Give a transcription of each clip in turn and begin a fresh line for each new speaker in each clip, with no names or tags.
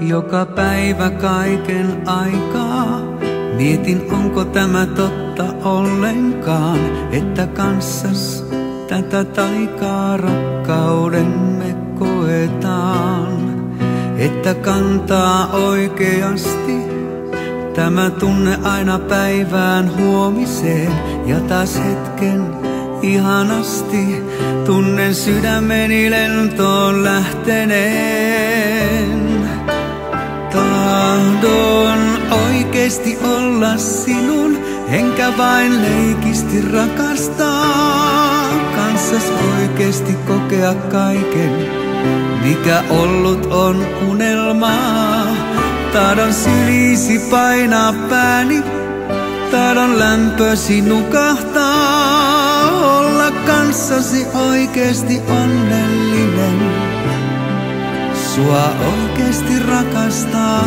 joka päivä kaiken aikaa. Mietin, onko tämä totta ollenkaan, että kanssas tätä taikaa rakkaudemme koetaan. Että kantaa oikeasti tämä tunne aina päivään huomiseen. Ja taas hetken ihanasti tunnen sydämeni lentoon lähteneen. Tahdon oikeesti olla sinun, enkä vain leikisti rakastaa. Kanssas oikeesti kokea kaiken, mikä ollut on unelmaa. Tahdon syliisi painaa pääni, tahdon lämpösi nukahtaa. Olla kanssasi oikeesti onnellinen, sua oikeesti rakastaa.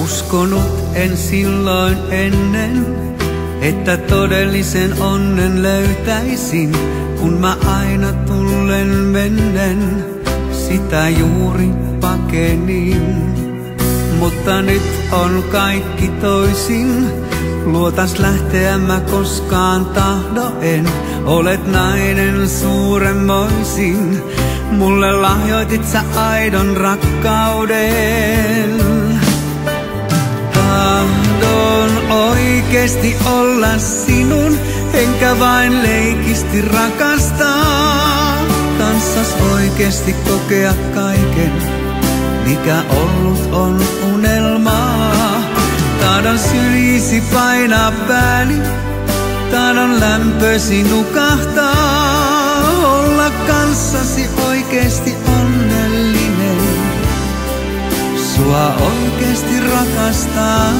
Uskonut en silloin ennen, että todellisen onnen löytäisin, kun mä aina tullen mennen sitä juuri pakenin. Mutta nyt on kaikki toisin, luotas lähteä mä koskaan tahdo en. Olet nainen suuremmoisin, mulle lahjoitit sä aidon rakkauden. Tahdon oikeesti olla sinun, enkä vain leikisti rakastaa. Kanssas oikeesti kokea kaiken, mikä ollut on unelmaa. Tahdon syliisi painaa pääni, tahdon lämpösi nukahtaa. Olla kanssasi oikeesti onnellinen, sua oikeesti rakastaa.